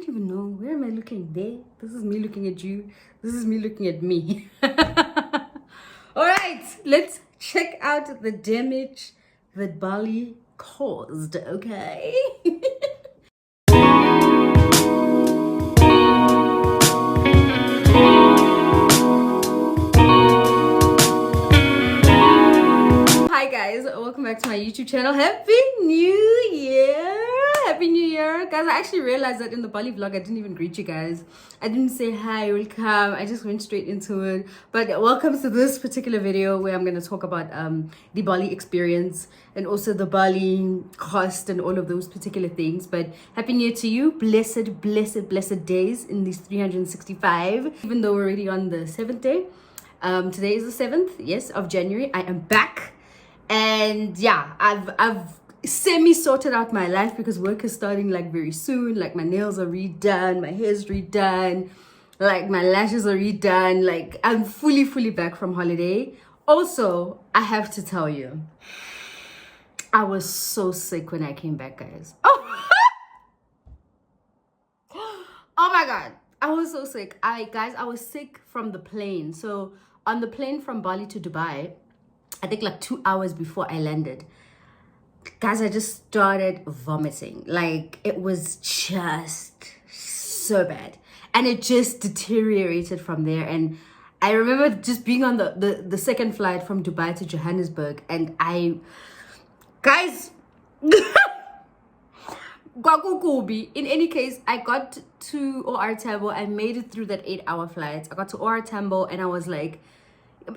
don't even know. Where am I looking? There? This is me looking at you. This is me looking at me. All right, let's check out the damage that Bali caused, okay? Hi guys, welcome back to my YouTube channel. Happy New Year! Happy New Year! Guys, I actually realized that in the Bali vlog, I didn't even greet you guys. I didn't say hi, welcome. I just went straight into it. But welcome to this particular video where I'm going to talk about the Bali experience and also the Bali cost and all of those particular things. But Happy New Year to you. Blessed, blessed, blessed days in these 365. Even though we're already on the 7th day. Today is the 7th, yes, of January. I am back. And yeah, I've semi-sorted out my life because work is starting like very soon. Like my nails are redone, my hair's redone, like my lashes are redone. Like I'm fully back from holiday. Also, I have to tell you, I was so sick when I came back, guys. Oh, oh my God. I was so sick. Guys, I was sick from the plane. So on the plane from Bali to Dubai, I think like 2 hours before I landed, guys, I just started vomiting. Like it was just so bad. And it just deteriorated from there. And I remember just being on the second flight from Dubai to Johannesburg. And guys, in any case, I got to OR Tambo. I made it through that 8-hour flight. I got to OR Tambo and I was like,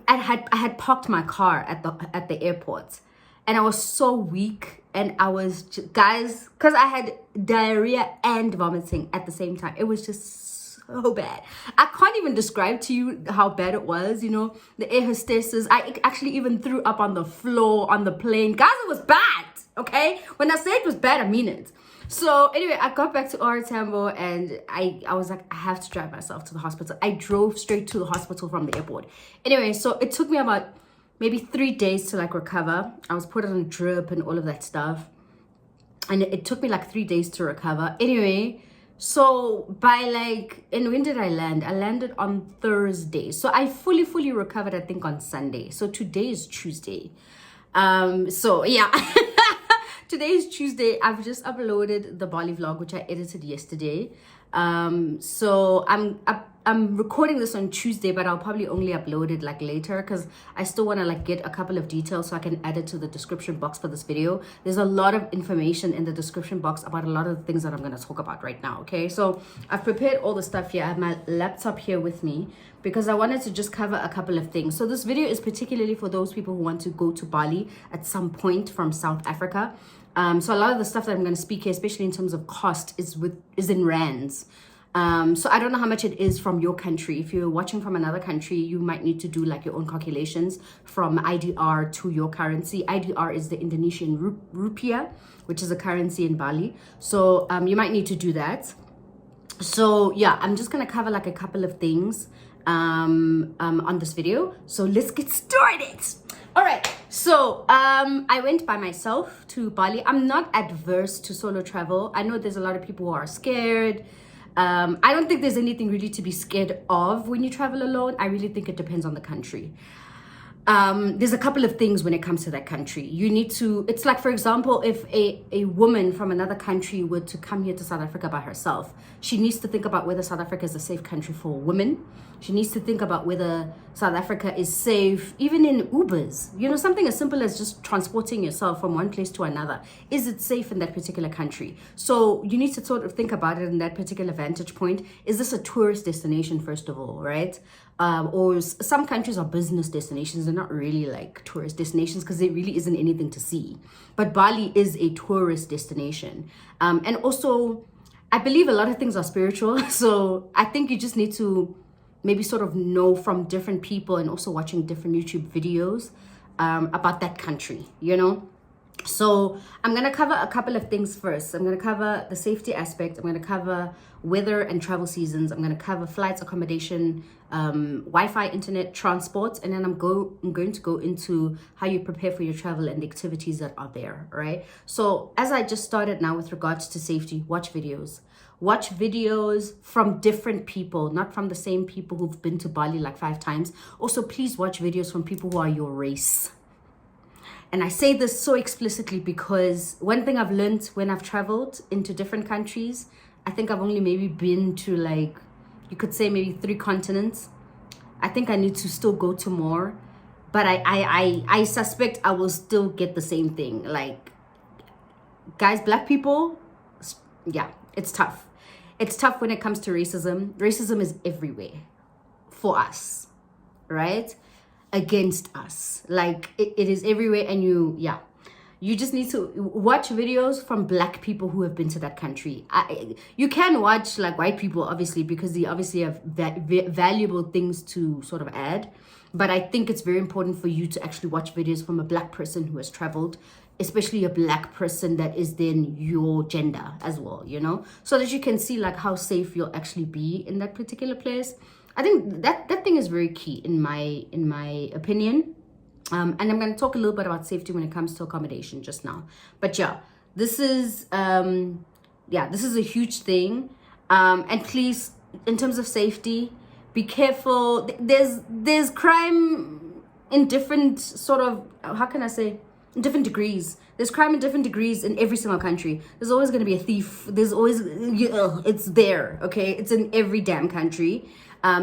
I had parked my car at the airport, and I was so weak, and I was guys, because I had diarrhea and vomiting at the same time. It was just so bad. I can't even describe to you how bad it was. You know, the air hostesses, I actually even threw up on the floor on the plane. Guys, it was bad. Okay, when I say it was bad, I mean it. So anyway, I got back to OR Tambo and I was like, I have to drive myself to the hospital. I drove straight to the hospital from the airport. Anyway, so it took me about maybe 3 days to like recover. I was put on a drip and all of that stuff. And it took me like 3 days to recover. Anyway, so by like, and when did I land? I landed on Thursday. So I fully recovered, I think, on Sunday. So today is Tuesday. So yeah. Today is Tuesday. I've just uploaded the Bali vlog, which I edited yesterday. So I'm recording this on Tuesday, but I'll probably only upload it like later because I still want to like get a couple of details so I can add it to the description box for this video. There's a lot of information in the description box about a lot of the things that I'm going to talk about right now. Okay, so I've prepared all the stuff here. I have my laptop here with me because I wanted to just cover a couple of things. So this video is particularly for those people who want to go to Bali at some point from South Africa. So a lot of the stuff that I'm going to speak here, especially in terms of cost, is in rands. So I don't know how much it is from your country. If you're watching from another country, you might need to do like your own calculations from IDR to your currency. IDR is the Indonesian rupiah, which is a currency in Bali. So you might need to do that. So yeah, I'm just going to cover like a couple of things on this video. So let's get started. All right, so I went by myself to Bali. I'm not adverse to solo travel. I know there's a lot of people who are scared. I don't think there's anything really to be scared of when you travel alone. I really think it depends on the country. There's a couple of things when it comes to that country. You need to, it's like, for example, if a woman from another country were to come here to South Africa by herself, she needs to think about whether South Africa is a safe country for women. She needs to think about whether South Africa is safe, even in Ubers. You know, something as simple as just transporting yourself from one place to another. Is it safe in that particular country? So you need to sort of think about it in that particular vantage point. Is this a tourist destination, first of all, right? Or some countries are business destinations. They're not really like tourist destinations because there really isn't anything to see. But Bali is a tourist destination. And also, I believe a lot of things are spiritual. So I think you just need to maybe sort of know from different people and also watching different YouTube videos about that country, you know? So I'm going to cover a couple of things first. I'm going to cover the safety aspect. I'm going to cover weather and travel seasons. I'm going to cover flights, accommodation, Wi-Fi, internet, transport. And then I'm going to go into how you prepare for your travel and the activities that are there, right? So as I just started now with regards to safety, watch videos. Watch videos from different people, not from the same people who've been to Bali like 5 times. Also, please watch videos from people who are your race. And I say this so explicitly because one thing I've learned when I've traveled into different countries, I think I've only maybe been to like, you could say maybe 3 continents. I think I need to still go to more, but I suspect I will still get the same thing. Like, guys, black people, yeah, it's tough. It's tough when it comes to racism. Racism is everywhere for us, right? Against us. Like, it is everywhere, and you just need to watch videos from black people who have been to that country. You can watch like white people, obviously, because they obviously have valuable things to sort of add. But I think it's very important for you to actually watch videos from a black person who has traveled, especially a black person that is then your gender as well, you know, so that you can see like how safe you'll actually be in that particular place. I think that thing is very key in my opinion. And I'm going to talk a little bit about safety when it comes to accommodation just now. But yeah, this is a huge thing. And please, in terms of safety, be careful. There's crime in different sort of, how can I say, in different degrees. There's crime in different degrees in every single country. There's always going to be a thief. There's always, it's there, okay? It's in every damn country.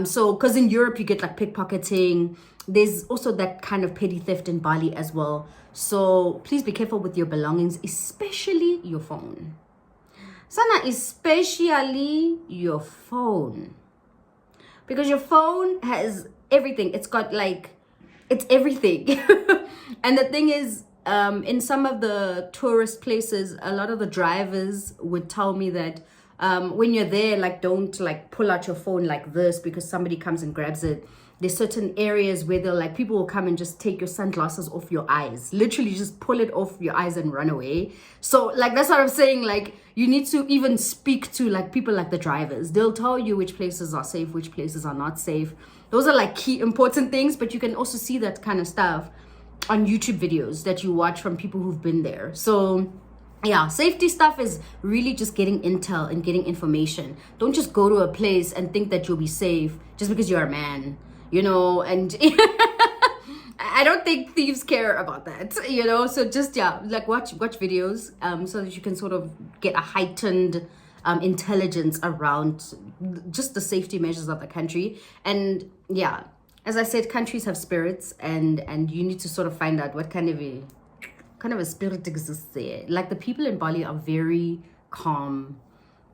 So, because in Europe, you get like pickpocketing. There's also that kind of petty theft in Bali as well. So please be careful with your belongings, especially your phone. Sana, especially your phone. Because your phone has everything. It's got like, it's everything. And the thing is, in some of the tourist places, a lot of the drivers would tell me that when you're there, like, don't like pull out your phone like this because somebody comes and grabs it. There's certain areas where they're like, people will come and just take your sunglasses off your eyes, literally just pull it off your eyes and run away. So like, that's what I'm saying. Like, you need to even speak to like people like the drivers. They'll tell you which places are safe, which places are not safe. Those are like key important things, but you can also see that kind of stuff on YouTube videos that you watch from people who've been there. So yeah, safety stuff is really just getting intel and getting information. Don't just go to a place and think that you'll be safe just because you're a man, you know, and I don't think thieves care about that, you know. So just, yeah, like watch videos so that you can sort of get a heightened intelligence around just the safety measures of the country. And yeah, as I said, countries have spirits, and you need to sort of find out what kind of a spirit exists there. Like, the people in Bali are very calm,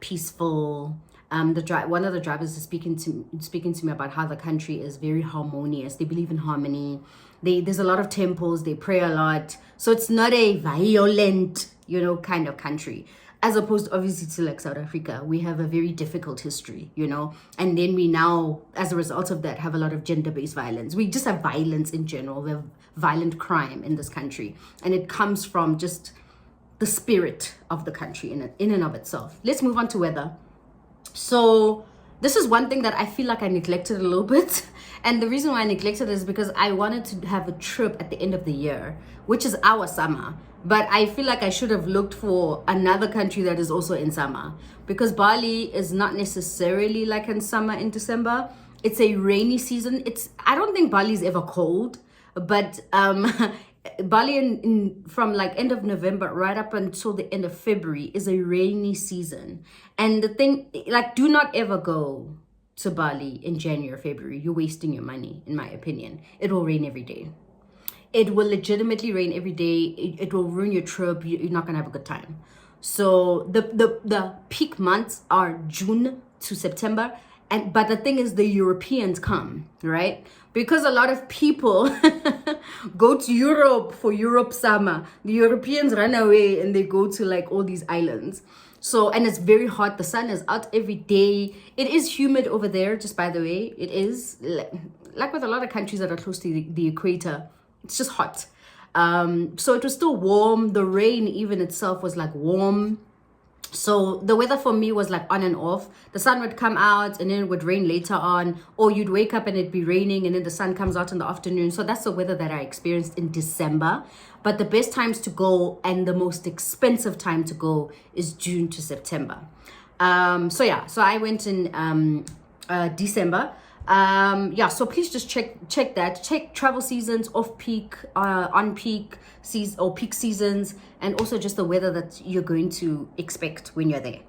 peaceful. One of the drivers is speaking to me about how the country is very harmonious. They believe in harmony. There's a lot of temples. They pray a lot. So it's not a violent, you know, kind of country. As opposed, obviously, to like South Africa, we have a very difficult history, you know, and then we now, as a result of that, have a lot of gender-based violence. We just have violence in general. We have violent crime in this country, and it comes from just the spirit of the country in and of itself. Let's move on to weather. So this is one thing that I feel like I neglected a little bit. And the reason why I neglected it is because I wanted to have a trip at the end of the year, which is our summer. But I feel like I should have looked for another country that is also in summer, because Bali is not necessarily like in summer in December. It's a rainy season. I don't think Bali is ever cold, but Bali from like end of November right up until the end of February is a rainy season. And the thing, like, do not ever go to Bali in January or February. You're wasting your money, in my opinion. It will rain every day. It will legitimately rain every day. It will ruin your trip. You're not gonna have a good time. So the peak months are June to September. But the thing is, the Europeans come, right? Because a lot of people go to Europe for Europe summer. The Europeans run away and they go to like all these islands. So, and it's very hot. The sun is out every day. It is humid over there, just by the way. It is, like with a lot of countries that are close to the equator, it's just hot. So it was still warm. The rain even itself was like warm. So the weather for me was like on and off. The sun would come out and then it would rain later on, or you'd wake up and it'd be raining and then the sun comes out in the afternoon. So that's the weather that I experienced in December. But the best times to go and the most expensive time to go is June to September. So I went in December. So please just check that. Check travel seasons, off peak, on peak season or peak seasons, and also just the weather that you're going to expect when you're there.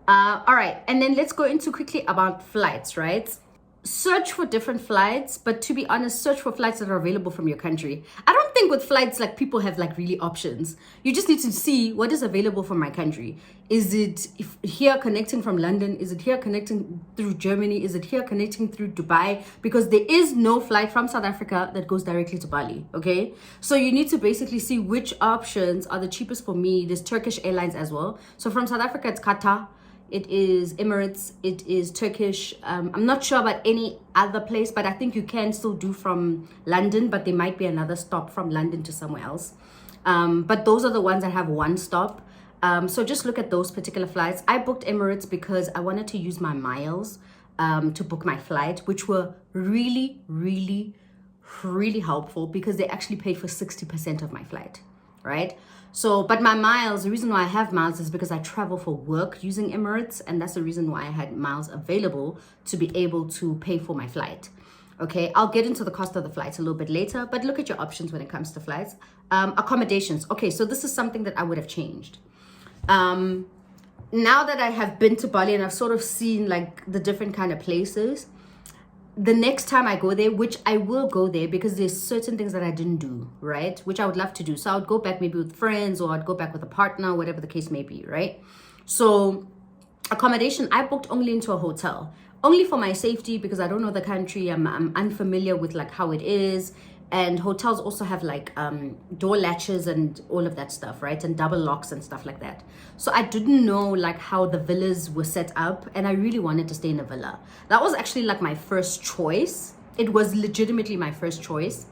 All right, and then let's go into quickly about flights, right? Search for different flights, but to be honest, search for flights that are available from your country. I don't think with flights like people have like really options. You just need to see what is available from my country. Is it here connecting from London? Is it here connecting through Germany? Is it here connecting through Dubai? Because there is no flight from South Africa that goes directly to Bali, okay? So you need to basically see which options are the cheapest for me. There's Turkish Airlines as well. So from South Africa, it's Qatar. It is Emirates, it is Turkish. I'm not sure about any other place, but I think you can still do from London, but there might be another stop from London to somewhere else. But those are the ones that have one stop. So just look at those particular flights. I booked Emirates because I wanted to use my miles to book my flight, which were really, really, really helpful because they actually paid for 60% of my flight, right? So, but my miles, the reason why I have miles is because I travel for work using Emirates, and that's the reason why I had miles available to be able to pay for my flight. Okay, I'll get into the cost of the flights a little bit later, but look at your options when it comes to flights. Accommodations. Okay, so this is something that I would have changed. Now that I have been to Bali and I've sort of seen like the different kind of places, the next time I go there, which I will go there because there's certain things that I didn't do, right? Which I would love to do. So I would go back maybe with friends or I'd go back with a partner, whatever the case may be, right? So accommodation, I booked only into a hotel, only for my safety because I don't know the country. I'm unfamiliar with like how it is. And hotels also have like door latches and all of that stuff, right? And double locks and stuff like that. So I didn't know like how the villas were set up, and I really wanted to stay in a villa. That was actually like my first choice. It was legitimately my first choice.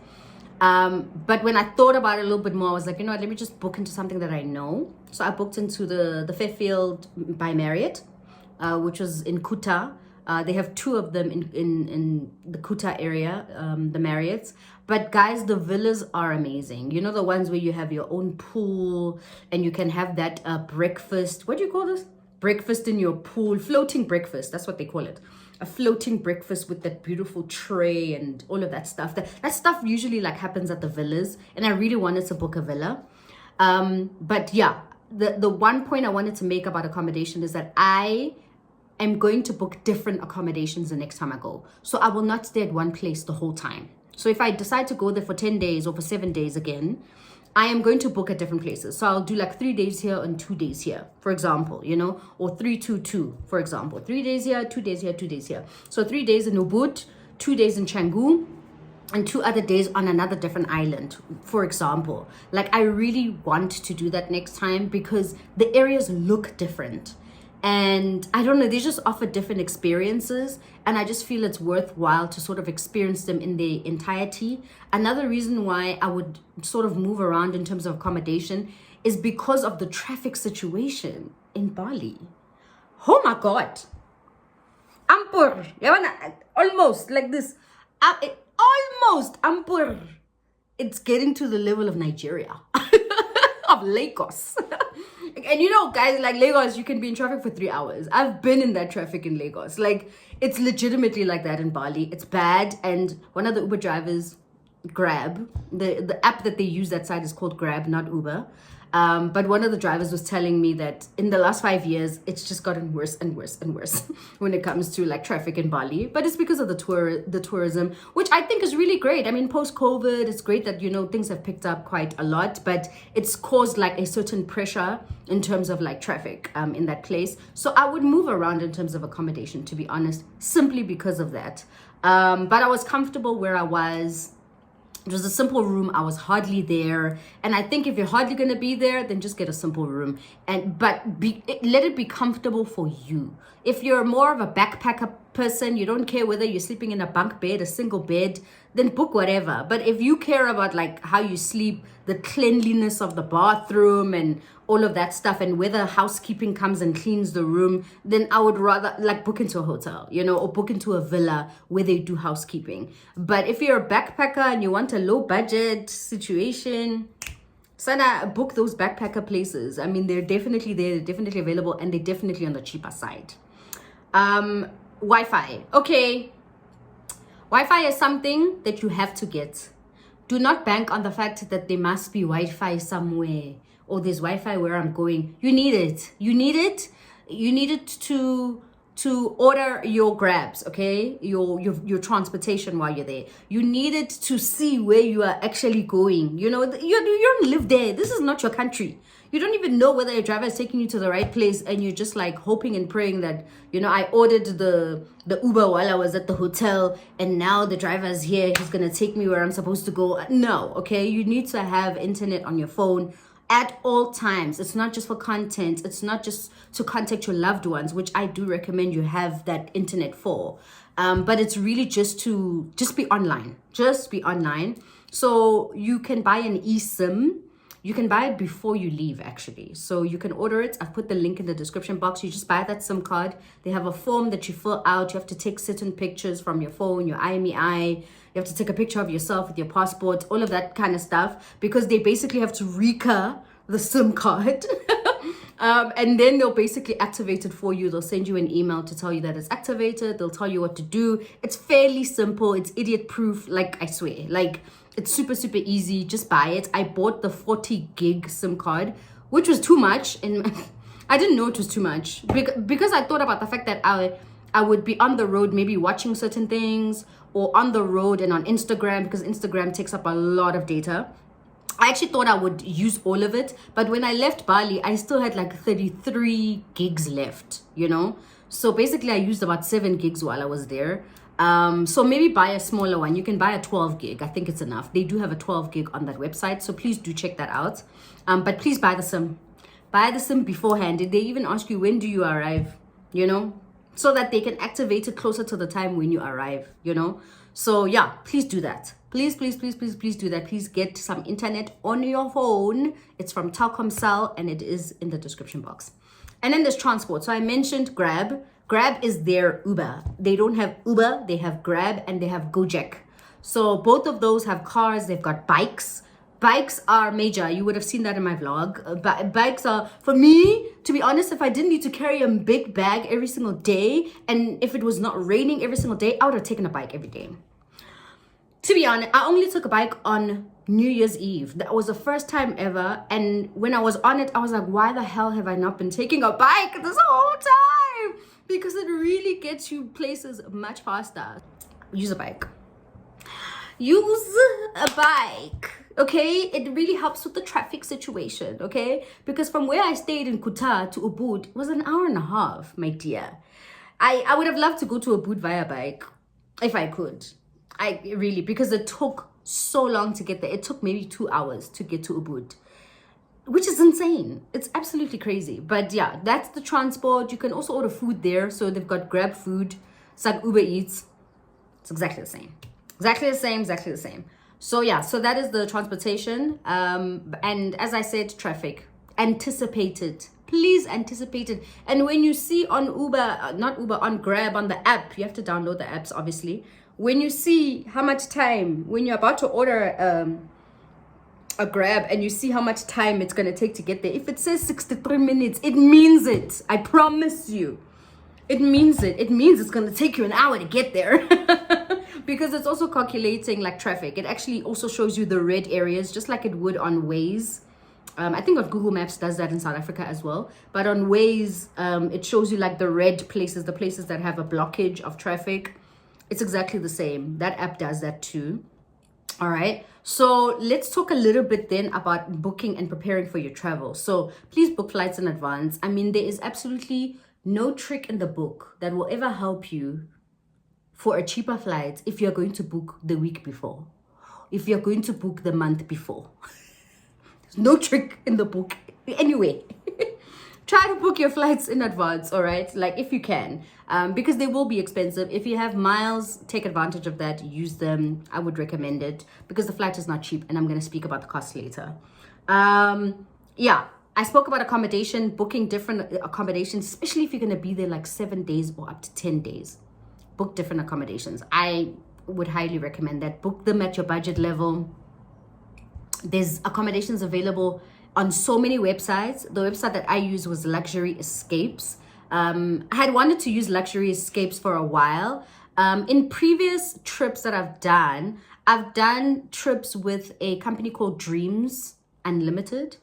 But when I thought about it a little bit more, I was like, you know what, let me just book into something that I know. So I booked into the Fairfield by Marriott, which was in Kuta. They have two of them in the Kuta area, the Marriotts. But guys, the villas are amazing. You know, the ones where you have your own pool and you can have that breakfast. What do you call this? Breakfast in your pool. Floating breakfast. That's what they call it. A floating breakfast with that beautiful tray and all of that stuff. That stuff usually like happens at the villas. And I really wanted to book a villa. But yeah, the one point I wanted to make about accommodation is that I'm going to book different accommodations the next time I go. So I will not stay at one place the whole time. So if I decide to go there for 10 days or for 7 days again, I am going to book at different places. So I'll do like 3 days here and 2 days here, for example, you know, or 3-2-2, for example. 3 days here, 2 days here, 2 days here. So 3 days in Ubud, 2 days in Canggu, and 2 other days on another different island, for example. Like I really want to do that next time because the areas look different. And I don't know, they just offer different experiences, and I just feel it's worthwhile to sort of experience them in their entirety. Another reason why I would sort of move around in terms of accommodation is because of the traffic situation in Bali. Oh my God. Ampur. Almost like this. Almost Ampur. It's getting to the level of Nigeria. Of Lagos. And you know, guys, like Lagos, you can be in traffic for 3 hours. I've been in that traffic in Lagos. Like, it's legitimately like that in Bali. It's bad. And one of the Uber drivers, Grab, the app that they use that side is called Grab, not Uber. But one of the drivers was telling me that in the last 5 years, it's just gotten worse and worse and worse when it comes to like traffic in Bali. But it's because of the tourism, which I think is really great. I mean, post-COVID, it's great that, you know, things have picked up quite a lot, but it's caused like a certain pressure in terms of like traffic in that place. So I would move around in terms of accommodation, to be honest, simply because of that. But I was comfortable where I was. It was a simple room. I was hardly there. And I think if you're hardly going to be there, then just get a simple room. But let it be comfortable for you. If you're more of a backpacker person, you don't care whether you're sleeping in a bunk bed, a single bed, then book whatever. But if you care about like how you sleep, the cleanliness of the bathroom and all of that stuff, and whether housekeeping comes and cleans the room, then I would rather like book into a hotel, you know, or book into a villa where they do housekeeping. But if you're a backpacker and you want a low budget situation, Sana, book those backpacker places. I mean, they're definitely there, they're definitely available, and they're definitely on the cheaper side. Wi-Fi. Okay. Wi-Fi is something that you have to get. Do not bank on the fact that there must be Wi-Fi somewhere or there's Wi-Fi where I'm going. You need it. You need it. You need it to order your grabs, okay? Your transportation while you're there. You need it to see where you are actually going. You know, you don't live there. This is not your country. You don't even know whether your driver is taking you to the right place, and you're just like hoping and praying that, you know, I ordered the Uber while I was at the hotel, and now the driver is here. He's going to take me where I'm supposed to go. No, okay? You need to have internet on your phone at all times. It's not just for content. It's not just to contact your loved ones, which I do recommend you have that internet for. But it's really just to be online. Just be online. So you can buy an eSIM. You can buy it before you leave, actually. So you can order it. I've put the link in the description box. You just buy that SIM card. They have a form that you fill out. You have to take certain pictures from your phone, your IMEI. You have to take a picture of yourself with your passport, all of that kind of stuff, because they basically have to recur the SIM card. And then they'll basically activate it for you. They'll send you an email to tell you that it's activated. They'll tell you what to do. It's fairly simple. It's idiot proof. Like, I swear, like, it's super, super easy. Just buy it. I bought the 40 gig SIM card, which was too much. And I didn't know it was too much because I thought about the fact that I would be on the road, maybe watching certain things, or on the road and on Instagram, because Instagram takes up a lot of data. I actually thought I would use all of it, but when I left Bali, I still had like 33 gigs left, you know? So basically I used about 7 gigs while I was there. So maybe buy a smaller one. You can buy a 12 gig. I think it's enough. They do have a 12 gig on that website, so please do check that out. But please buy the SIM. Buy the SIM beforehand. Did they even ask you when do you arrive, you know? So that they can activate it closer to the time when you arrive, you know? So yeah, please do that. Please, please, please, please, please do that. Please get some internet on your phone. It's from Telkomsel and it is in the description box. And then there's transport. So I mentioned Grab. Grab is their Uber. They don't have Uber, they have Grab and they have Gojek. So both of those have cars, they've got bikes. Bikes are major. You would have seen that in my vlog. Bikes are, for me, to be honest, if I didn't need to carry a big bag every single day, and if it was not raining every single day, I would have taken a bike every day. To be honest, I only took a bike on New Year's Eve. That was the first time ever. And when I was on it, I was like, why the hell have I not been taking a bike this whole time? Because it really gets you places much faster. Use a bike. Use a bike. Okay, it really helps with the traffic situation, okay? Because from where I stayed in Kuta to Ubud, it was an hour and a half, my dear. I would have loved to go to Ubud via bike, if I could. Because it took so long to get there. It took maybe 2 hours to get to Ubud, which is insane. It's absolutely crazy. But yeah, that's the transport. You can also order food there. So they've got Grab food. It's like Uber Eats. It's exactly the same. Exactly the same, exactly the same. So yeah, so that is the transportation. And as I said, traffic. Anticipate it. Please anticipate it. And when you see on on Grab, on the app, you have to download the apps, obviously. When you see how much time, when you're about to order a Grab and you see how much time it's going to take to get there, if it says 63 minutes, it means it. I promise you. It means it. It means it's going to take you an hour to get there. Because it's also calculating like traffic. It actually also shows you the red areas, just like it would on Waze. I think on Google Maps does that in South Africa as well. But on Waze, it shows you like the red places, the places that have a blockage of traffic. It's exactly the same. That app does that too. All right. So let's talk a little bit then about booking and preparing for your travel. So please book flights in advance. I mean, there is absolutely no trick in the book that will ever help you for a cheaper flight if you're going to book the week before, if you're going to book the month before. There's no trick in the book. Anyway, try to book your flights in advance, all right? Like if you can, because they will be expensive. If you have miles, take advantage of that, use them. I would recommend it because the flight is not cheap, and I'm going to speak about the cost later. Yeah, I spoke about accommodation, booking different accommodations, especially if you're going to be there like 7 days or up to 10 days. Book different accommodations. I would highly recommend that. Book them at your budget level. There's accommodations available on so many websites. The website that I used was Luxury Escapes. I had wanted to use Luxury Escapes for a while. In previous trips that I've done trips with a company called Dreams Unlimited.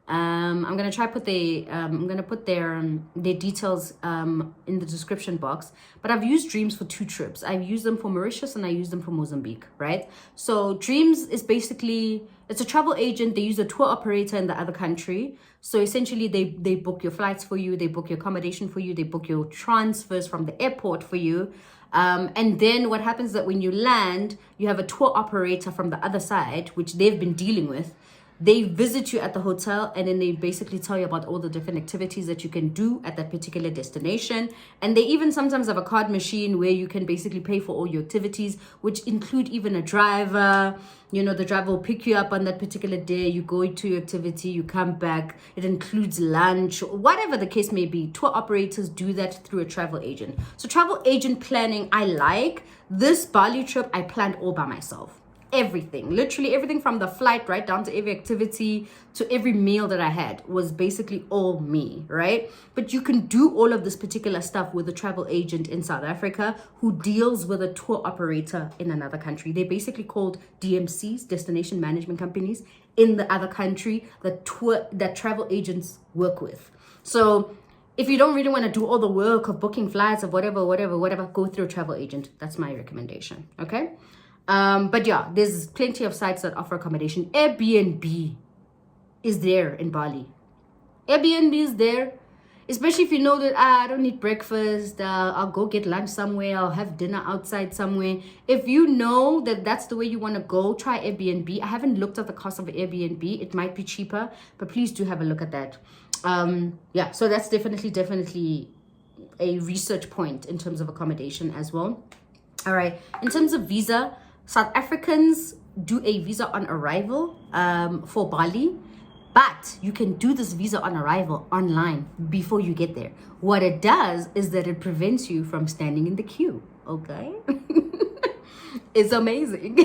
I'm gonna try put I'm gonna put their details in the description box. But I've used Dreams for 2 trips. I've used them for Mauritius and I used them for Mozambique, right? So Dreams is basically, it's a travel agent. They use a tour operator in the other country. So essentially they book your flights for you, they book your accommodation for you, they book your transfers from the airport for you. And then what happens is that when you land, you have a tour operator from the other side, which they've been dealing with. They visit you at the hotel and then they basically tell you about all the different activities that you can do at that particular destination. And they even sometimes have a card machine where you can basically pay for all your activities, which include even a driver. You know, the driver will pick you up on that particular day. You go to your activity, you come back. It includes lunch, whatever the case may be. Tour operators do that through a travel agent. So travel agent planning, I like. This Bali trip, I planned all by myself. Everything, literally everything from the flight right down to every activity to every meal that I had was basically all me, right? But you can do all of this particular stuff with a travel agent in South Africa who deals with a tour operator in another country. They're basically called DMCs, destination management companies, in the other country that travel agents work with. So if you don't really want to do all the work of booking flights of whatever, go through a travel agent. That's my recommendation, okay? But yeah, there's plenty of sites that offer accommodation. Airbnb is there in Bali. Airbnb is there, especially if you know that I don't need breakfast, I'll go get lunch somewhere, I'll have dinner outside somewhere. If you know that that's the way you want to go, try Airbnb. I haven't looked at the cost of Airbnb. It might be cheaper, but please do have a look at that. Yeah, so that's definitely a research point in terms of accommodation as well. All right, in terms of visa, South Africans do a visa on arrival for Bali, but you can do this visa on arrival online before you get there. What it does is that it prevents you from standing in the queue, okay? It's amazing.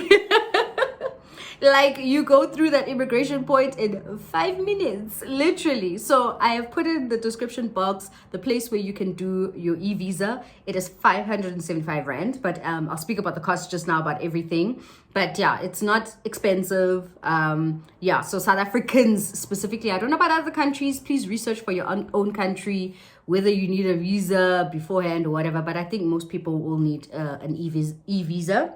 Like, you go through that immigration point in 5 minutes, literally. So I have put in the description box the place where you can do your e-visa. It is 575 rand, but I'll speak about the cost just now, about everything. But yeah, it's not expensive. Yeah, so South Africans specifically, I don't know about other countries. Please research for your own country, whether you need a visa beforehand or whatever. But I think most people will need an e-visa.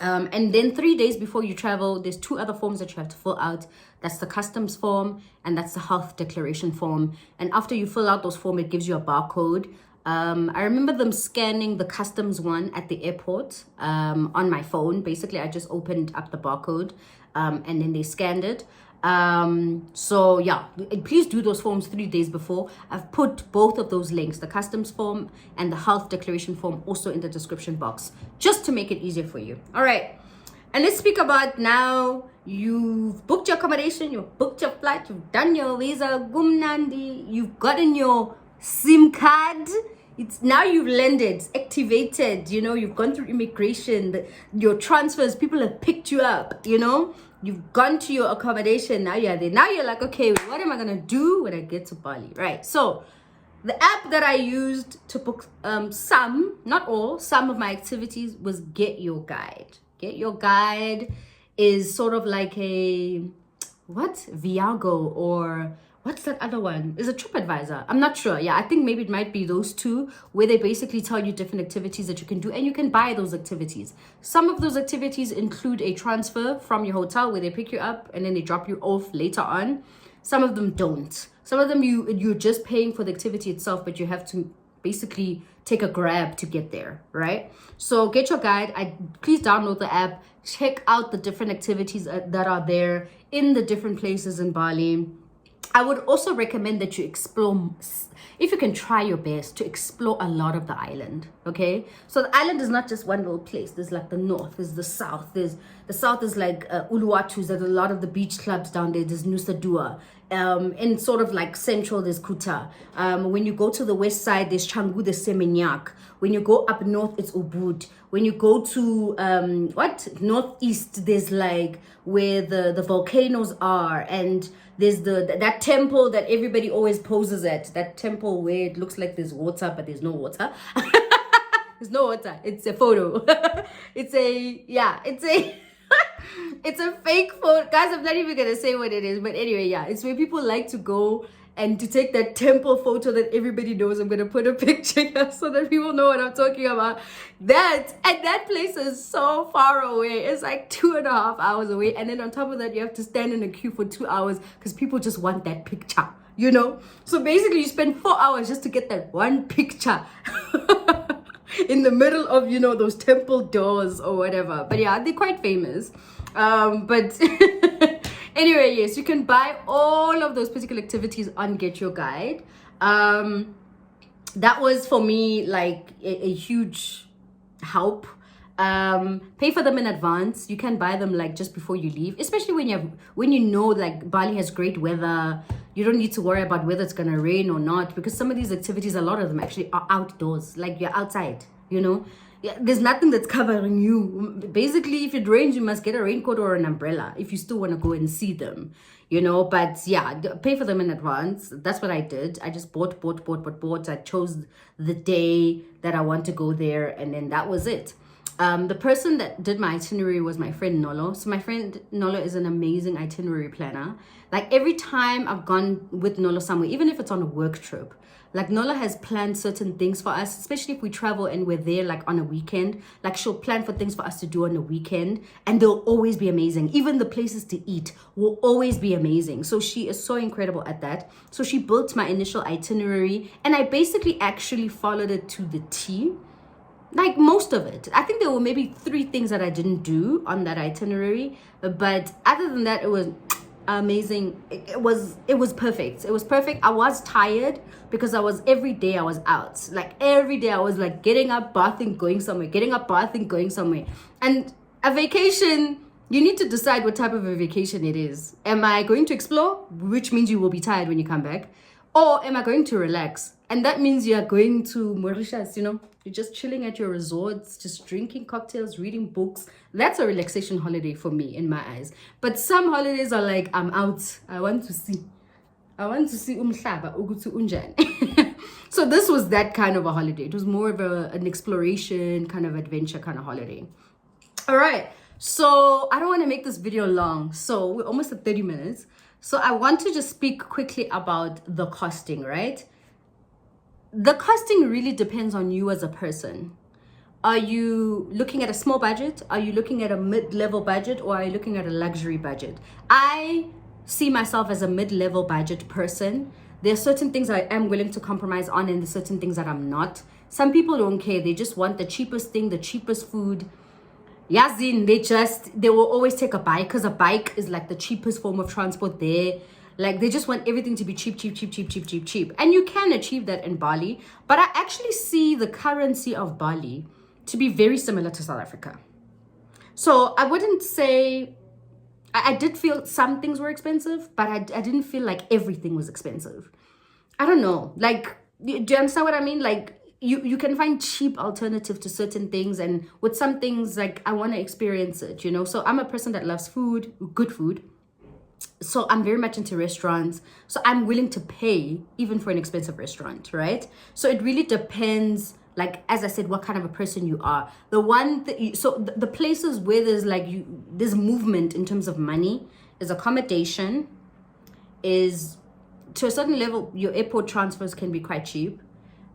And then 3 days before you travel, there's 2 other forms that you have to fill out. That's the customs form and that's the health declaration form. And after you fill out those forms, it gives you a barcode. I remember them scanning the customs one at the airport on my phone. Basically, I just opened up the barcode and then they scanned it. So yeah, please do those forms 3 days before. I've put both of those links, the customs form and the health declaration form, also in the description box, just to make it easier for you. All right, and let's speak about now you've booked your accommodation, you've booked your flight, you've done your visa, gumnandi, you've gotten your SIM card. It's now you've landed, it's activated, you know, you've gone through immigration, your transfers, people have picked you up, you know, you've gone to your accommodation, now you're there. Now you're like, okay, what am I gonna do when I get to Bali, right? So the app that I used to book some, not all, some of my activities was Get Your Guide. Get Your Guide is sort of like a, what? Viago, or what's that other one? Is a TripAdvisor. I'm not sure. Yeah, I think maybe it might be those two, where they basically tell you different activities that you can do and you can buy those activities. Some of those activities include a transfer from your hotel where they pick you up and then they drop you off later on. Some of them don't. Some of them you're just paying for the activity itself, but you have to basically take a grab to get there, right? So Get Your Guide, please download the app, check out the different activities that are there in the different places in Bali. I would also recommend that you explore, if you can try your best to explore a lot of the island, okay? So the island is not just one little place. There's like the north, there's the south. The south is like Uluwatu, there's a lot of the beach clubs down there. There's Nusa Dua. In sort of like central, there's Kuta. When you go to the west side, there's Canggu, there's Seminyak. When you go up north, it's Ubud. When you go to northeast, there's like where the volcanoes are, and there's that temple that everybody always poses at. That temple where it looks like there's water, but there's no water. There's no water. It's a photo. It's a it's a fake photo. Guys, I'm not even gonna say what it is, but anyway, yeah, it's where people like to go and to take that temple photo that everybody knows. I'm gonna put a picture here so that people know what I'm talking about. That place is so far away. It's like 2.5 hours away, and then on top of that, you have to stand in a queue for 2 hours because people just want that picture, you know. So basically, you spend 4 hours just to get that one picture. In the middle of, you know, those temple doors or whatever. But yeah, they're quite famous. But anyway, yes, you can buy all of those particular activities on Get Your Guide. That was for me like a huge help. Pay for them in advance. You can buy them like just before you leave, especially when you know like Bali has great weather. You don't need to worry about whether it's gonna rain or not, because some of these activities, a lot of them actually are outdoors, like you're outside, you know. Yeah, there's nothing that's covering you. Basically, if it rains, you must get a raincoat or an umbrella if you still want to go and see them, you know. But yeah, pay for them in advance. That's what I did. I just bought. I chose the day that I want to go there, and then that was it. The person that did my itinerary was my friend Nolo. So my friend Nolo is an amazing itinerary planner. Like every time I've gone with Nolo somewhere, even if it's on a work trip, like Nola has planned certain things for us, especially if we travel and we're there like on a weekend. Like she'll plan for things for us to do on a weekend, and they'll always be amazing. Even the places to eat will always be amazing. So she is so incredible at that. So she built my initial itinerary, and I basically actually followed it to the T. Like most of it. I think there were maybe 3 things that I didn't do on that itinerary, but other than that, it was amazing. It was perfect. It was perfect. I was tired because every day I was out. Like every day I was like getting up, bathing, going somewhere, getting up, bathing, going somewhere. And a vacation, you need to decide what type of a vacation it is. Am I going to explore, which means you will be tired when you come back, or am I going to relax? And that means you are going to Mauritius, you know, you're just chilling at your resorts, just drinking cocktails, reading books. That's a relaxation holiday for me, in my eyes. But some holidays are like, I'm out. I want to see umhlaba ukuthi unjani. So this was that kind of a holiday. It was more of an exploration, kind of adventure kind of holiday. All right. So I don't want to make this video long. So we're almost at 30 minutes. So I want to just speak quickly about the costing, right? The costing really depends on you as a person. Are you looking at a small budget? Are you looking at a mid-level budget? Or are you looking at a luxury budget? I see myself as a mid-level budget person. There are certain things I am willing to compromise on, and there's certain things that I'm not. Some people don't care. They just want the cheapest thing, the cheapest food. Yazin, they will always take a bike, because a bike is like the cheapest form of transport there. Like they just want everything to be cheap. And you can achieve that in Bali. But I actually see the currency of Bali to be very similar to South Africa. So I wouldn't say, I did feel some things were expensive, but I didn't feel like everything was expensive. I don't know. Like, do you understand what I mean? Like, you can find cheap alternative to certain things, and with some things, like, I want to experience it, you know? So I'm a person that loves food, good food. So I'm very much into restaurants. So I'm willing to pay even for an expensive restaurant, right? So it really depends, like, as I said, what kind of a person you are. The places where there's like there's movement in terms of money is accommodation, is to a certain level, your airport transfers can be quite cheap.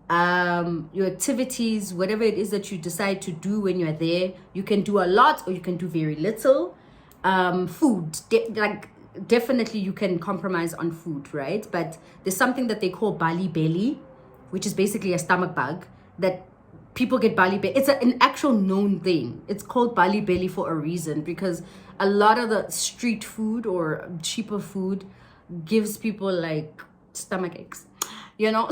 Your activities, whatever it is that you decide to do when you're there, you can do a lot or you can do very little. Food, definitely you can compromise on food, right? But there's something that they call Bali belly, which is basically a stomach bug that people get Bali belly. It's an actual known thing. It's called Bali belly for a reason, because a lot of the street food or cheaper food gives people like stomach aches, you know?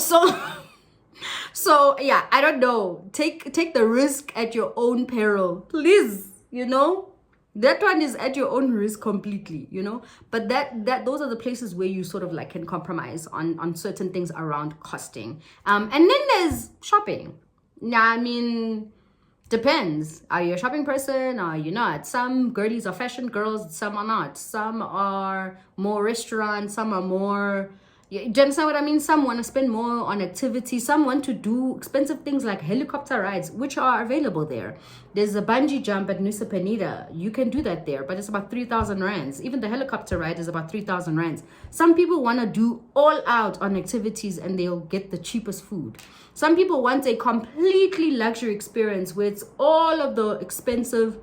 So yeah, I don't know. Take the risk at your own peril, please, you know? That one is at your own risk completely, you know. But those are the places where you sort of like can compromise on certain things around costing. And then there's shopping. Now, I mean, depends. Are you a shopping person? Or are you not? Some girlies are fashion girls, some are not. Some are more restaurant, some are more... Do you understand what I mean? Some want to spend more on activities. Some want to do expensive things like helicopter rides, which are available there. There's a bungee jump at Nusa Penida. You can do that there, but it's about 3,000 rands. Even the helicopter ride is about 3,000 rands. Some people want to do all out on activities and they'll get the cheapest food. Some people want a completely luxury experience where it's all of the expensive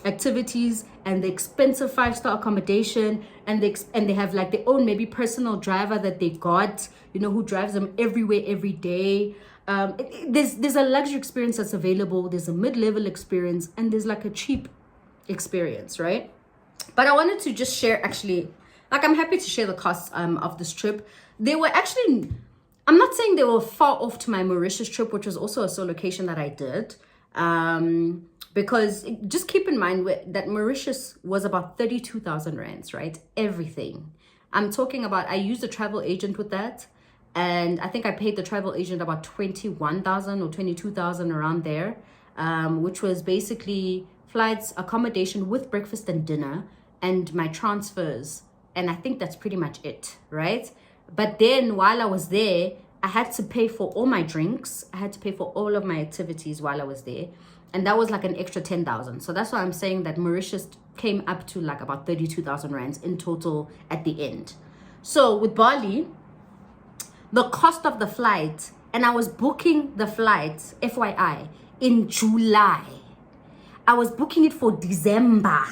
activities and the expensive 5-star accommodation, and they have like their own maybe personal driver that they got, you know, who drives them everywhere every day. There's a luxury experience that's available, there's a mid-level experience, and there's like a cheap experience, right? But I wanted to just share, actually, like, I'm happy to share the costs of this trip. They were actually, I'm not saying they were far off to my Mauritius trip, which was also a solocation that I did. Because just keep in mind that Mauritius was about 32,000 rands, right? Everything. I'm talking about, I used a travel agent with that. And I think I paid the travel agent about 21,000 or 22,000 around there. Which was basically flights, accommodation with breakfast and dinner, and my transfers. And I think that's pretty much it, right? But then while I was there, I had to pay for all my drinks. I had to pay for all of my activities while I was there. And that was like an extra 10,000. So that's why I'm saying that Mauritius came up to like about 32,000 rands in total at the end. So with Bali, the cost of the flight, and I was booking the flight, FYI, in July. I was booking it for December,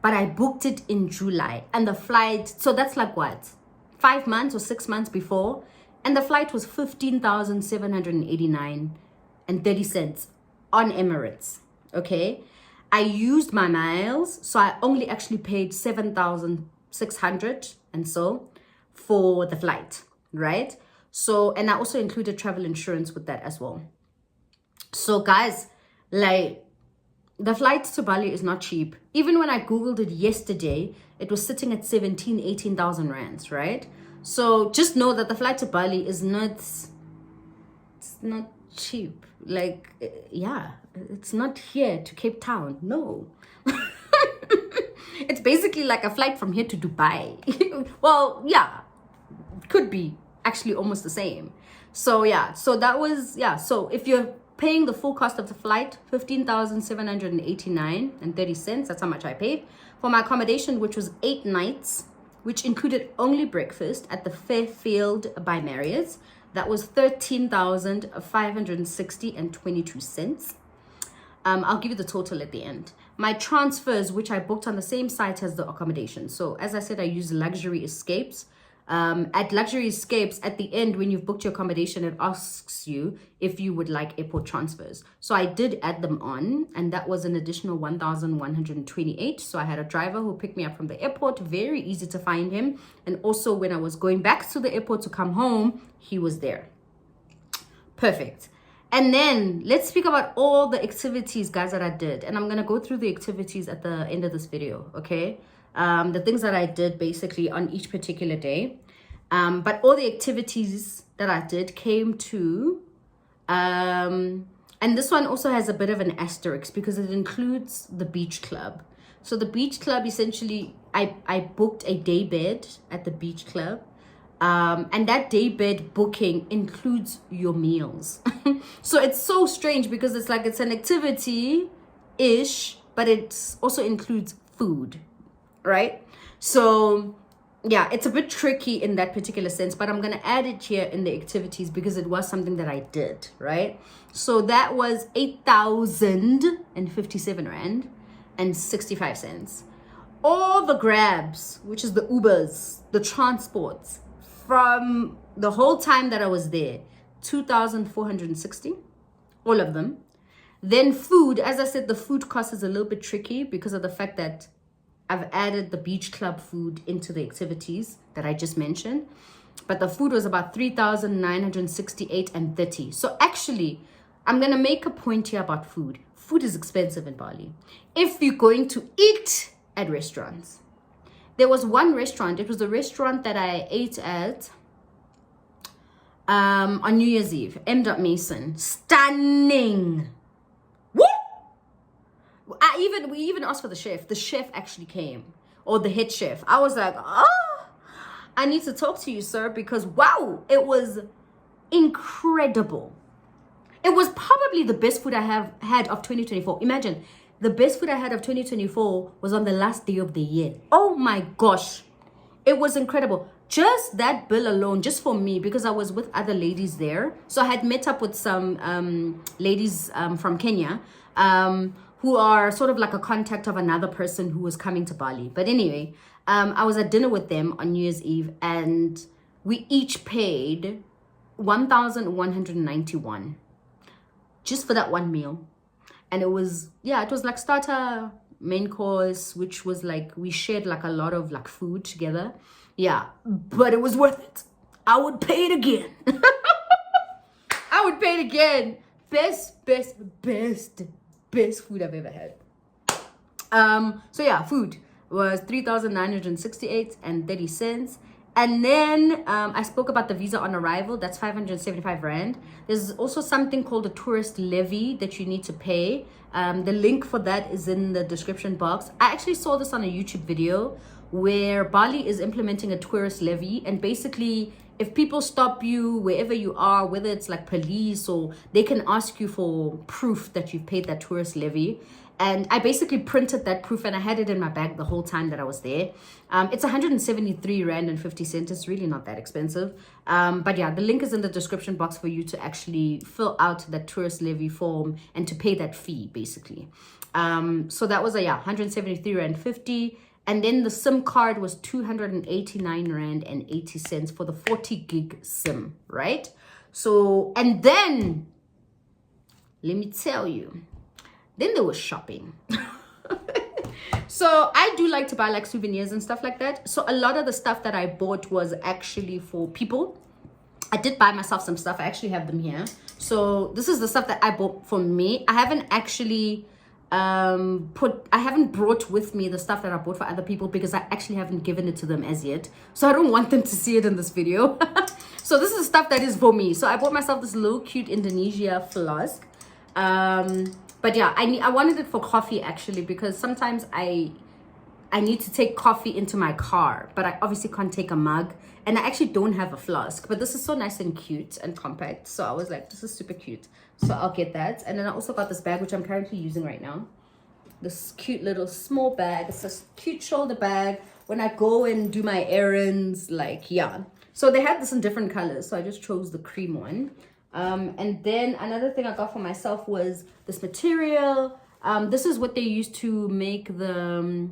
but I booked it in July. And the flight, so that's like what? 5 months or 6 months before. And the flight was 15,789 and 30 cents on Emirates, okay? I used my miles, so I only actually paid 7,600 and so for the flight, right? So, and I also included travel insurance with that as well. So guys, like, the flight to Bali is not cheap. Even when I Googled it yesterday, it was sitting at 18,000 rands, right? So just know that the flight to Bali is not, it's not cheap. Like, yeah, it's not here to Cape Town. No. It's basically like a flight from here to Dubai. Well, yeah, could be actually almost the same. So yeah, so that was, yeah. So if you're paying the full cost of the flight, 15,789 and 30 cents, that's how much I paid for my accommodation, which was 8 nights, which included only breakfast at the Fairfield by Marriott's. That was 13,560 and 22 cents. I'll give you the total at the end. My transfers, which I booked on the same site as the accommodation. So as I said, I use Luxury Escapes. At Luxury Escapes, at the end, when you've booked your accommodation, it asks you if you would like airport transfers. So I did add them on, and that was an additional 1,128. So I had a driver who picked me up from the airport, very easy to find him. And also when I was going back to the airport to come home, he was there. Perfect. And then let's speak about all the activities, guys, that I did. And I'm going to go through the activities at the end of this video, okay? The things that I did basically on each particular day. But all the activities that I did came to, and this one also has a bit of an asterisk because it includes the beach club. So the beach club, essentially, I booked a day bed at the beach club. And that day bed booking includes your meals. So it's so strange because it's like it's an activity-ish, but it also includes food. Right? So yeah, it's a bit tricky in that particular sense, but I'm going to add it here in the activities because it was something that I did, right? So that was 8,057 rand and 65 cents. All the grabs, which is the Ubers, the transports from the whole time that I was there, 2,460, all of them. Then food, as I said, the food cost is a little bit tricky because of the fact that I've added the beach club food into the activities that I just mentioned. But the food was about 3,968 and 30. So actually, I'm gonna make a point here about food. Food is expensive in Bali. If you're going to eat at restaurants, there was one restaurant. It was the restaurant that I ate at on New Year's Eve. M. Mason, stunning. Woo! We even asked for the chef. The chef actually came, or the head chef. I was like, oh, I need to talk to you, sir, because wow, it was incredible. It was probably the best food I have had of 2024. Imagine, the best food I had of 2024 was on the last day of the year. Oh my gosh. It was incredible. Just that bill alone, just for me, because I was with other ladies there. So I had met up with some ladies from Kenya who are sort of like a contact of another person who was coming to Bali. But anyway, I was at dinner with them on New Year's Eve, and we each paid 1,191 just for that one meal. And it was like starter, main course, which was like, we shared like a lot of like food together. Yeah, but it was worth it. I would pay it again. I would pay it again. Best food I've ever had. So yeah, food was 3,968.30. And then I spoke about the visa on arrival. That's 575 Rand. There's also something called a tourist levy that you need to pay. The link for that is in the description box. I actually saw this on a YouTube video where Bali is implementing a tourist levy. And basically, if people stop you wherever you are, whether it's like police, or they can ask you for proof that you've paid that tourist levy. And I basically printed that proof and I had it in my bag the whole time that I was there. It's 173 Rand and 50 cents. It's really not that expensive. But yeah, the link is in the description box for you to actually fill out that tourist levy form and to pay that fee, basically. So that was 173 Rand 50. And then the SIM card was 289 Rand and 80 cents for the 40 gig SIM, right? So, and then, let me tell you, then there was shopping. So I do like to buy like souvenirs and stuff like that. So a lot of the stuff that I bought was actually for people. I did buy myself some stuff. I actually have them here. So this is the stuff that I bought for me. I haven't actually I haven't brought with me the stuff that I bought for other people because I actually haven't given it to them as yet. So I don't want them to see it in this video. So this is stuff that is for me. So I bought myself this little cute Indonesia flask. But yeah, I wanted it for coffee actually, because sometimes I need to take coffee into my car, but I obviously can't take a mug, and I actually don't have a flask. But this is so nice and cute and compact, so I was like, this is super cute, so I'll get that. And then I also got this bag, which I'm currently using right now. This cute little small bag. It's a cute shoulder bag when I go and do my errands, like, yeah. So they had this in different colors, so I just chose the cream one. And then another thing I got for myself was this material. This is what they used to make the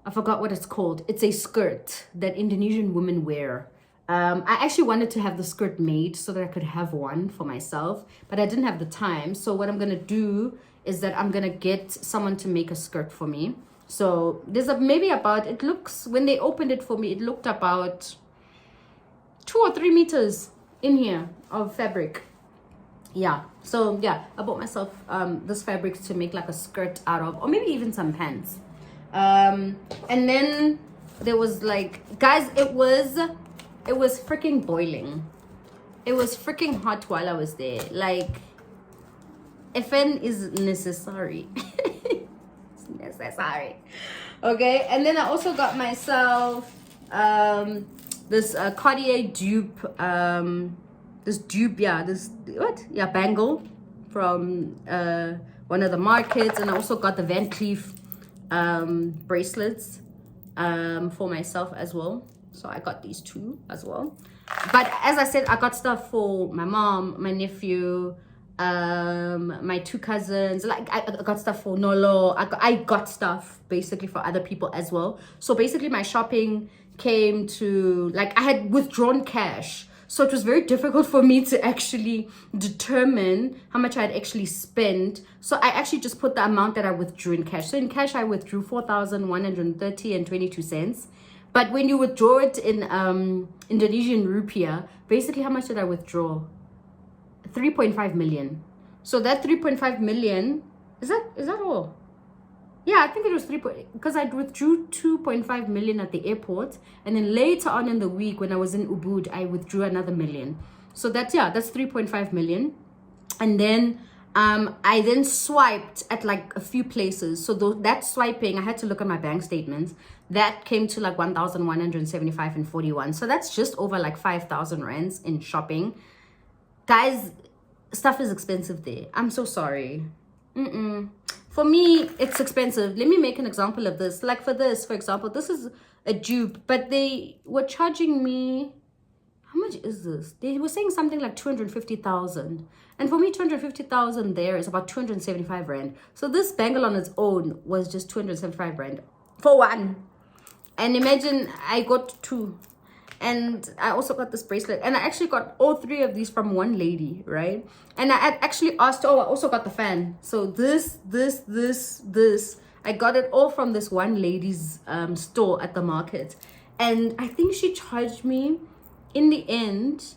I forgot what it's called. It's a skirt that Indonesian women wear. I actually wanted to have the skirt made so that I could have one for myself, but I didn't have the time. So what I'm gonna do is that I'm gonna get someone to make a skirt for me. So there's maybe about, it looks, when they opened it for me, it looked about 2 or 3 meters in here of fabric. Yeah, so yeah, I bought myself this fabric to make like a skirt out of, or maybe even some pants. And then there was like, guys, it was freaking boiling. It was freaking hot while I was there. Like, FN is necessary. It's necessary. Okay, and then I also got myself this Cartier dupe, bangle from one of the markets. And I also got the Van Cleef bracelets for myself as well. So I got these two as well. But as I said, I got stuff for my mom, my nephew, my 2 cousins. Like, I got stuff for Nolo. I got stuff basically for other people as well. So basically my shopping came to, like, I had withdrawn cash, so it was very difficult for me to actually determine how much I had actually spent. So I actually just put the amount that I withdrew in cash. So in cash I withdrew 4,130 and 22 cents. But when you withdraw it in Indonesian rupiah, basically how much did I withdraw? 3.5 million. So that 3.5 million, is that all? Yeah, I think it was because I withdrew 2.5 million at the airport, and then later on in the week when I was in Ubud, I withdrew another million. So that's 3.5 million. And then I then swiped at like a few places. So that swiping, I had to look at my bank statements. That came to like 1,175 and 41. So that's just over like 5,000 rands in shopping. Guys, stuff is expensive there. I'm so sorry. For me, it's expensive. Let me make an example of this. Like for example, this is a dupe, but they were charging me, how much is this? They were saying something like 250,000. And for me, 250,000 there is about 275 rand. So this bangle on its own was just 275 rand for one. And imagine I got two. And I also got this bracelet. And I actually got all three of these from one lady, right? And I had actually asked, I also got the fan. So this. I got it all from this one lady's store at the market. And I think she charged me in the end,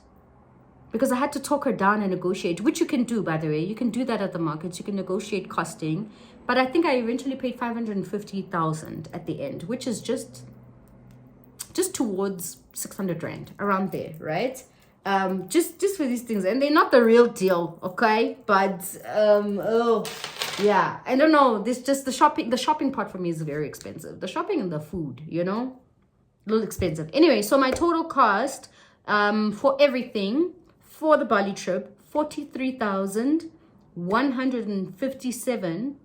because I had to talk her down and negotiate, which you can do, by the way. You can do that at the markets. You can negotiate costing. But I think I eventually paid 550,000 at the end, which is just towards 600 rand, around there, right? Just for these things. And they're not the real deal, okay? But, yeah. I don't know. This just the shopping part for me is very expensive. The shopping and the food, a little expensive. Anyway, so my total cost for everything for the Bali trip, 43,157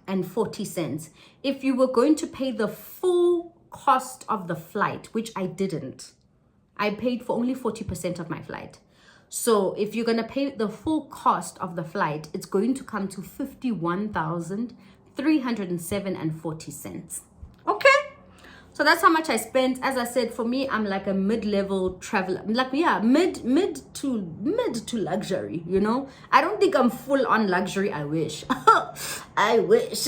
and 40 cents. If you were going to pay the full cost of the flight, which I didn't, I paid for only 40% of my flight. So if you're going to pay the full cost of the flight, it's going to come to 51,307 and 40 cents. Okay. So that's how much I spent. As I said, for me, I'm like a mid-level traveler. Like, yeah, mid to luxury, I don't think I'm full on luxury. I wish. I wish.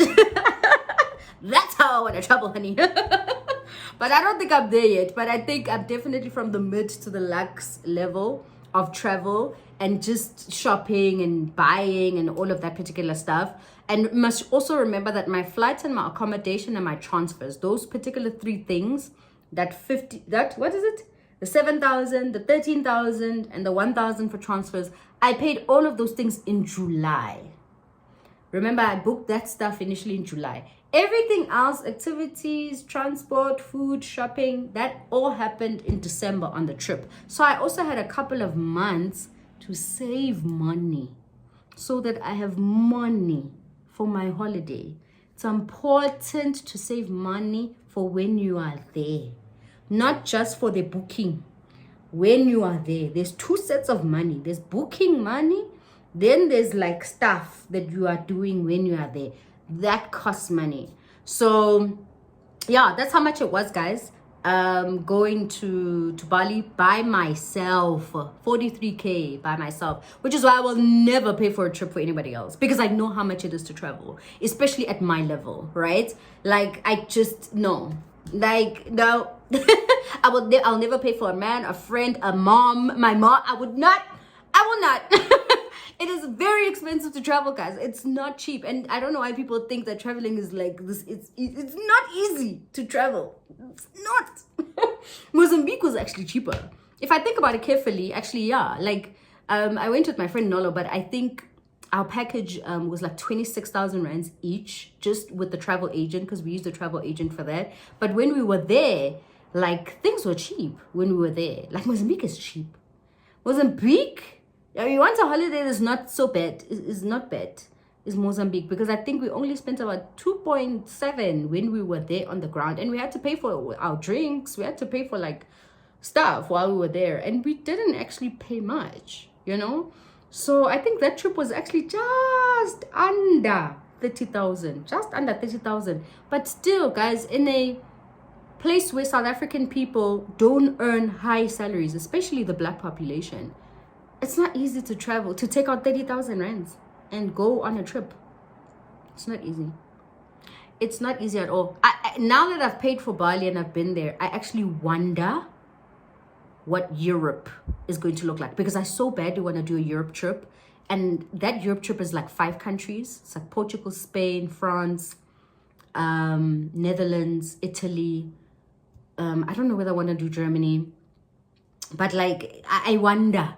That's how I want to travel, honey. But I don't think I'm there yet. But I think I'm definitely from the mid to the lux level of travel and just shopping and buying and all of that particular stuff. And must also remember that my flights and my accommodation and my transfers, those particular three things, what is it? The 7,000, the 13,000, and the 1,000 for transfers. I paid all of those things in July. Remember, I booked that stuff initially in July. Everything else, activities, transport, food, shopping, that all happened in December on the trip. So I also had a couple of months to save money so that I have money for my holiday. It's important to save money for when you are there, not just for the booking. When you are there, there's two sets of money. There's booking money, then there's like stuff that you are doing when you are there. That costs money. So yeah, that's how much it was, guys. Going to Bali by myself, 43k by myself, which is why I will never pay for a trip for anybody else, because I know how much it is to travel, especially at my level, right? Like, I just know, like, no. I'll never pay for a man, a friend, a mom, my mom. I will not. It is very expensive to travel, guys. It's not cheap. And I don't know why people think that traveling is like this. It's not easy to travel. It's not. Mozambique was actually cheaper. If I think about it carefully, actually, yeah. Like, I went with my friend Nolo, but I think our package was like 26,000 rands each, just with the travel agent, because we used the travel agent for that. But when we were there, like, things were cheap when we were there. Like, Mozambique is cheap. Mozambique, I mean, once a holiday is not so bad, is not bad, is Mozambique, because I think we only spent about 2.7 when we were there on the ground, and we had to pay for our drinks, we had to pay for like stuff while we were there, and we didn't actually pay much, So I think that trip was actually just under 30,000, but still, guys, in a place where South African people don't earn high salaries, especially the black population, it's not easy to travel, to take out 30,000 rands and go on a trip. It's not easy. It's not easy at all. Now that I've paid for Bali and I've been there, I actually wonder what Europe is going to look like, because I so badly want to do a Europe trip. And that Europe trip is like 5 countries. It's like Portugal, Spain, France, Netherlands, Italy. I don't know whether I want to do Germany. But like, I wonder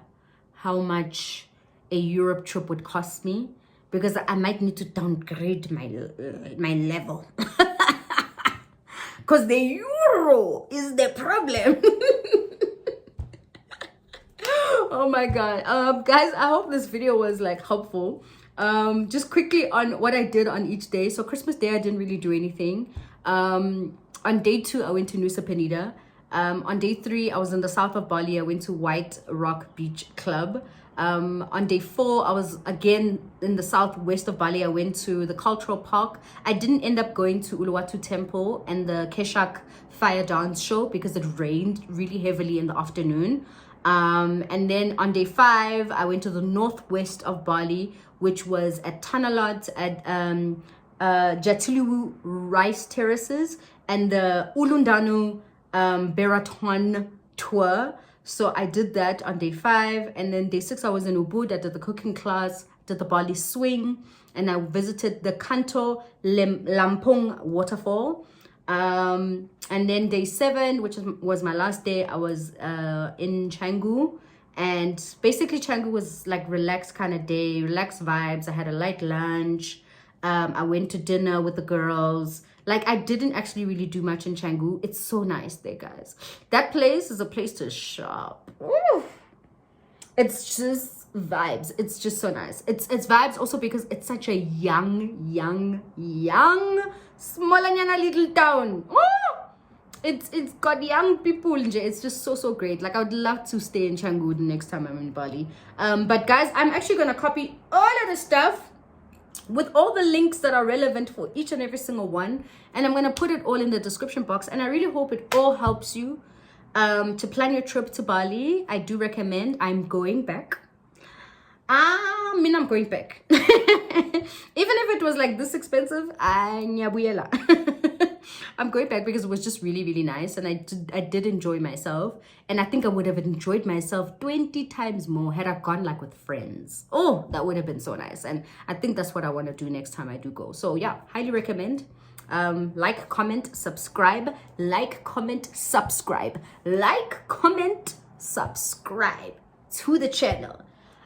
how much a Europe trip would cost me, because I might need to downgrade my level. Because the euro is the problem. Oh my god. Guys, I hope this video was like helpful. Just quickly on what I did on each day. So Christmas Day, I didn't really do anything. On day 2, I went to Nusa Penida. On day 3, I was in the south of Bali. I went to White Rock Beach Club. On day 4, I was again in the southwest of Bali. I went to the cultural park. I didn't end up going to Uluwatu Temple and the Keshak fire dance show because it rained really heavily in the afternoon. And then on day 5, I went to the northwest of Bali, which was at Tanalot, at Jatiluwu Rice Terraces, and the Ulundanu Beraton tour. So I did that on day 5. And then day 6, I was in Ubud. I did the cooking class, did the Bali swing, and I visited the Kanto Lampung waterfall. And then day 7, which was my last day, I was in Canggu. And basically Canggu was like relaxed kind of day, relaxed vibes. I had a light lunch. I went to dinner with the girls. Like, I didn't actually really do much in Canggu. It's so nice there, guys. That place is a place to shop. Ooh. It's just vibes. It's just so nice. It's vibes also because it's such a young, small little town. Ooh. It's got young people. It's just so great. Like, I would love to stay in Canggu the next time I'm in Bali. But guys, I'm actually gonna copy all of the stuff with all the links that are relevant for each and every single one, and I'm gonna put it all in the description box. And I really hope it all helps you to plan your trip to Bali. I do recommend. I'm going back. I mean, I'm going back. Even if it was like this expensive, I'm going back because it was just really nice, and I did enjoy myself. And I think I would have enjoyed myself 20 times more had I gone like with friends. Oh, that would have been so nice. And I think that's what I want to do next time I do go. So yeah, highly recommend. Like, comment, subscribe. Like, comment, subscribe. Like, comment, subscribe to the channel.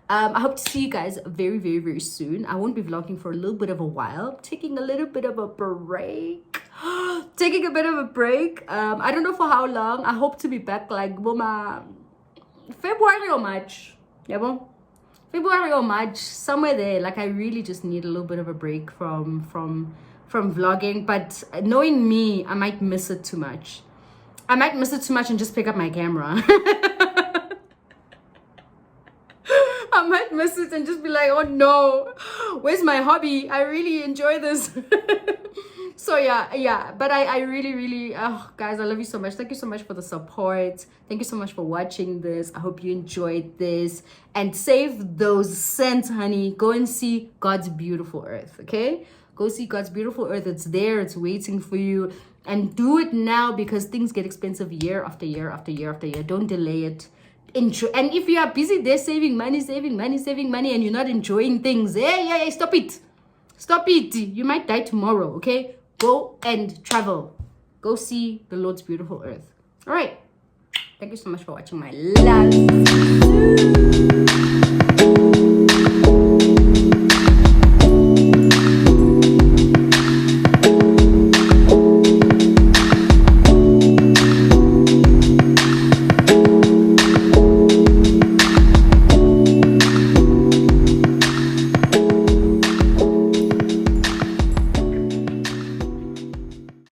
I hope to see you guys very soon. I won't be vlogging for a little bit of a while. Taking a little bit of a break. Taking a bit of a break. I don't know for how long. I hope to be back like February or March. Yeah, well, February or March, somewhere there. Like, I really just need a little bit of a break from vlogging. But knowing me, I might miss it too much. I might miss it too much and just pick up my camera. I might miss it and just be like, oh no, where's my hobby? I really enjoy this. So yeah, but I really, oh guys, I love you so much. Thank you so much for the support. Thank you so much for watching this. I hope you enjoyed this, and save those cents, honey. Go and see God's beautiful earth, okay? Go see God's beautiful earth. It's there, it's waiting for you, and do it now, because things get expensive year after year after year after year. Don't delay it. Enjoy. And if you are busy there saving money, and you're not enjoying things, hey, stop it. You might die tomorrow, okay? Go and travel. Go see the Lord's beautiful earth. All right. Thank you so much for watching, my love.